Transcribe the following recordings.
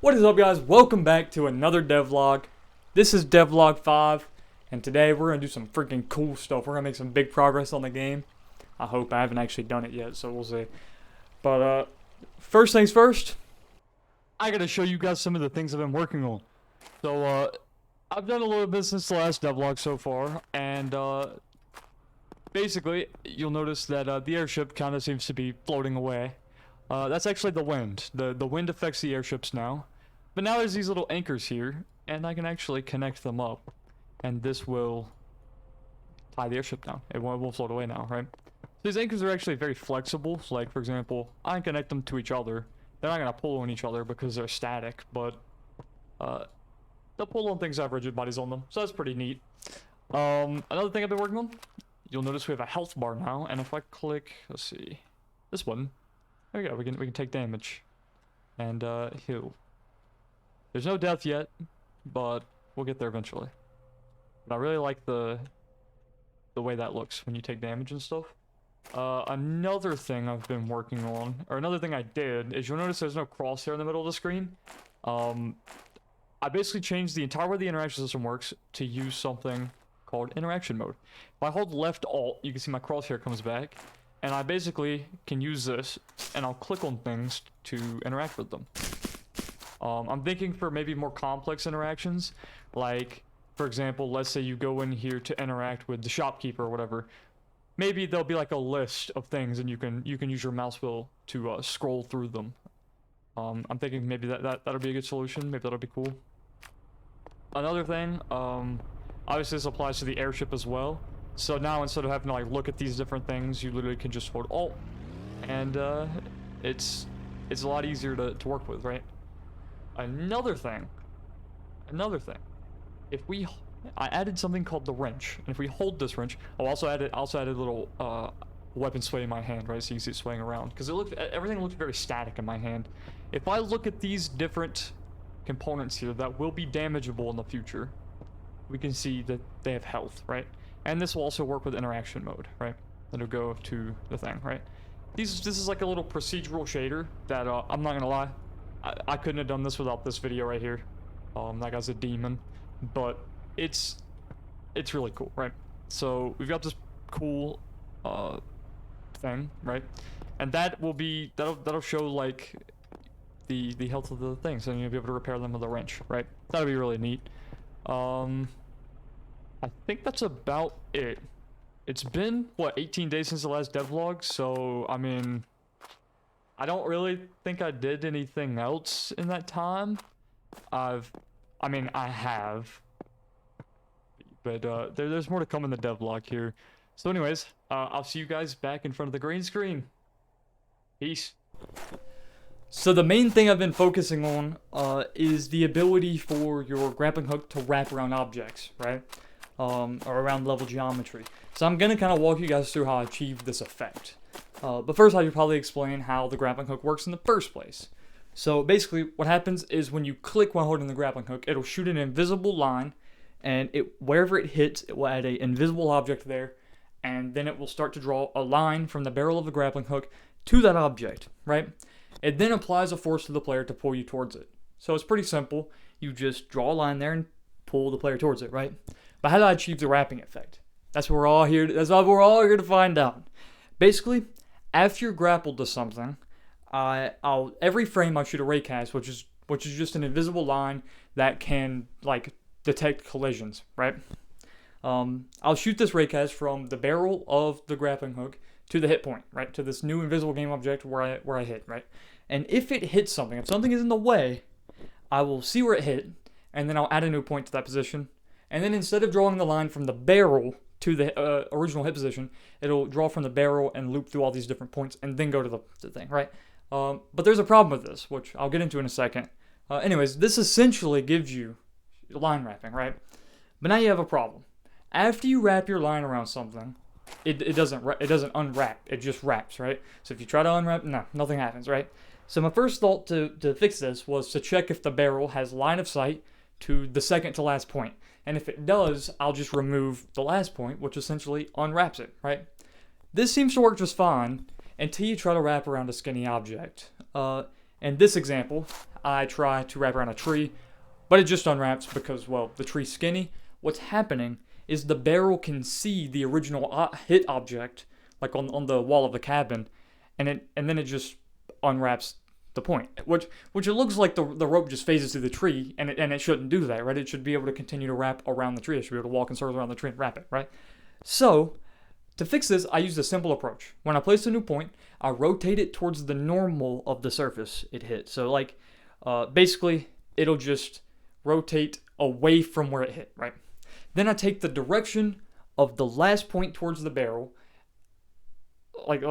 What is up, guys? Welcome back to another devlog. This is Devlog 5, and today we're going to do some freaking cool stuff. We're going to make some big progress on the game. I hope. I haven't actually done it yet, so we'll see. But, first things first, I got to show you guys some of the things I've been working on. So, I've done a little bit since the last devlog so far, and, basically, you'll notice that, the airship kind of seems to be floating away. That's actually the wind. The wind affects the airships now. But now there's these little anchors here, and I can actually connect them up. And this will tie the airship down. It won't float away now, right? These anchors are actually very flexible. So like, for example, I can connect them to each other. They're not going to pull on each other because they're static, but they'll pull on things that have rigid bodies on them. So that's pretty neat. Another thing I've been working on, you'll notice we have a health bar now, and if I click, let's see, this one, there we go, we can take damage. And heal. There's no death yet, but we'll get there eventually. But I really like the way that looks when you take damage and stuff. Another thing I've been working on, or another thing I did, is you'll notice there's no crosshair in the middle of the screen. I basically changed the entire way the interaction system works to use something called interaction mode. If I hold left alt, you can see my crosshair comes back, and I basically can use this, and I'll click on things to interact with them. I'm thinking for maybe more complex interactions, like, for example, let's say you go in here to interact with the shopkeeper or whatever. Maybe there'll be like a list of things, and you can use your mouse wheel to scroll through them. I'm thinking maybe that'll be a good solution. Maybe that'll be cool. Another thing, obviously this applies to the airship as well. So now instead of having to like look at these different things, you literally can just hold Alt, and it's a lot easier to work with, right? Another thing, I added something called the wrench, and if we hold this wrench, I also added a little weapon sway in my hand, right? So you can see it swaying around, because everything looked very static in my hand. If I look at these different components here that will be damageable in the future, we can see that they have health, right? And this will also work with interaction mode, right? It'll go to the thing, right? This is like a little procedural shader that I'm not gonna lie, I couldn't have done this without this video right here. That guy's a demon, but it's really cool, right? So we've got this cool thing, right? And that'll show like the health of the things, and you'll be able to repair them with a wrench, right? That'll be really neat. I think that's about it. It's been, what, 18 days since the last devlog, so, I mean, I don't really think I did anything else in that time. I have. But, there's more to come in the devlog here. So anyways, I'll see you guys back in front of the green screen. Peace. So the main thing I've been focusing on, is the ability for your grappling hook to wrap around objects, right? Or around level geometry. So I'm gonna kind of walk you guys through how I achieved this effect. But first I should probably explain how the grappling hook works in the first place. So basically what happens is when you click while holding the grappling hook, it'll shoot an invisible line, and wherever it hits, it will add an invisible object there, and then it will start to draw a line from the barrel of the grappling hook to that object, right? It then applies a force to the player to pull you towards it. So it's pretty simple. You just draw a line there and pull the player towards it, right? But how do I achieve the wrapping effect? That's what we're all here to find out. Basically, after you're grappled to something, every frame I shoot a raycast, which is just an invisible line that can like detect collisions, right? I'll shoot this raycast from the barrel of the grappling hook to the hit point, right? To this new invisible game object where I hit, right? And if it hits something, if something is in the way, I will see where it hit, and then I'll add a new point to that position. And then instead of drawing the line from the barrel to the original hit position, it'll draw from the barrel and loop through all these different points and then go to the thing, right? But there's a problem with this, which I'll get into in a second. Anyways, this essentially gives you line wrapping, right? But now you have a problem. After you wrap your line around something, it doesn't unwrap, it just wraps, right? So if you try to unwrap, nothing happens, right? So my first thought to fix this was to check if the barrel has line of sight to the second to last point. And if it does, I'll just remove the last point, which essentially unwraps it, right? This seems to work just fine until you try to wrap around a skinny object. In this example, I try to wrap around a tree, but it just unwraps because, well, the tree's skinny. What's happening is the barrel can see the original hit object, like on the wall of the cabin, and then it just unwraps the point, which it looks like the rope just phases through the tree, and it shouldn't do that, right? It should be able to continue to wrap around the tree. It should be able to walk in circles around the tree and wrap it, right? So, to fix this, I used a simple approach. When I place a new point, I rotate it towards the normal of the surface it hit. So, like, basically, it'll just rotate away from where it hit, right? Then I take the direction of the last point towards the barrel, like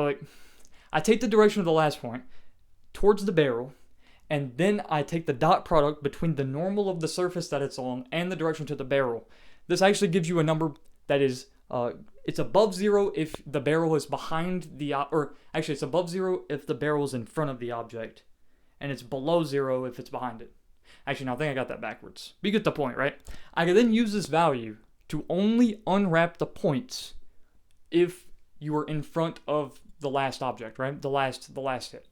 I take the direction of the last point towards the barrel, and then I take the dot product between the normal of the surface that it's on and the direction to the barrel. This actually gives you a number that is, it's above 0 if the barrel is behind the, or actually it's above 0 if the barrel is in front of the object, and it's below 0 if it's behind it. Actually, no, I think I got that backwards. But you get the point, right? I can then use this value to only unwrap the points if you are in front of the last object, right? The last hit.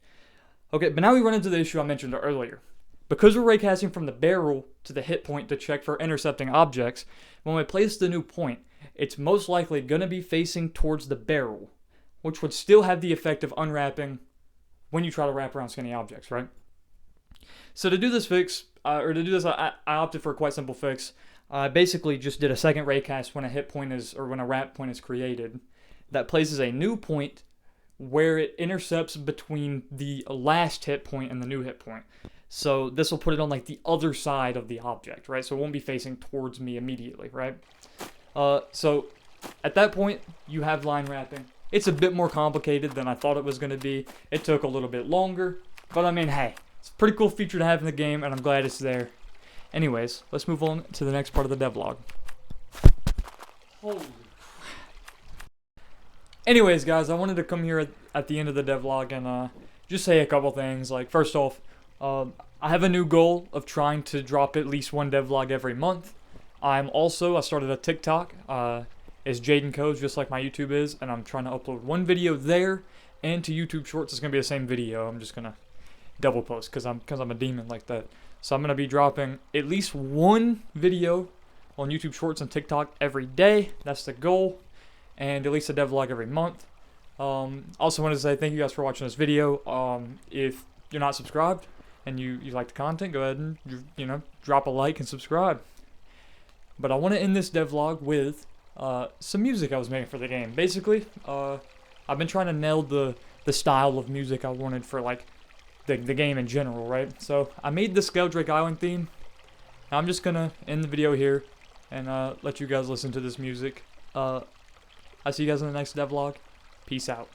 Okay, but now we run into the issue I mentioned earlier. Because we're raycasting from the barrel to the hit point to check for intercepting objects, when we place the new point, it's most likely going to be facing towards the barrel, which would still have the effect of unwrapping when you try to wrap around skinny objects, right? So to do this fix, I opted for a quite simple fix. I basically just did a second raycast when a hit point is, or when a wrap point is created, that places a new point where it intercepts between the last hit point and the new hit point. So this will put it on like the other side of the object, right? So it won't be facing towards me immediately, right? So at that point, you have line wrapping. It's a bit more complicated than I thought it was going to be. It took a little bit longer, but I mean, hey, it's a pretty cool feature to have in the game, and I'm glad it's there. Anyways, let's move on to the next part of the devlog. Holy. Anyways, guys, I wanted to come here at the end of the devlog and just say a couple things. Like, first off, I have a new goal of trying to drop at least one devlog every month. I started a TikTok. It's Jaden Codes, just like my YouTube is, and I'm trying to upload one video there, and to YouTube Shorts, it's going to be the same video. I'm just going to double post because I'm a demon like that. So I'm going to be dropping at least one video on YouTube Shorts and TikTok every day. That's the goal. And at least a devlog every month. Also wanted to say thank you guys for watching this video. If you're not subscribed and you like the content, go ahead and drop a like and subscribe. But I want to end this devlog with some music I was making for the game. Basically, I've been trying to nail the style of music I wanted for like the game in general, right? So I made the Skeldrake Island theme. I'm just gonna end the video here and let you guys listen to this music. I'll see you guys in the next devlog. Peace out.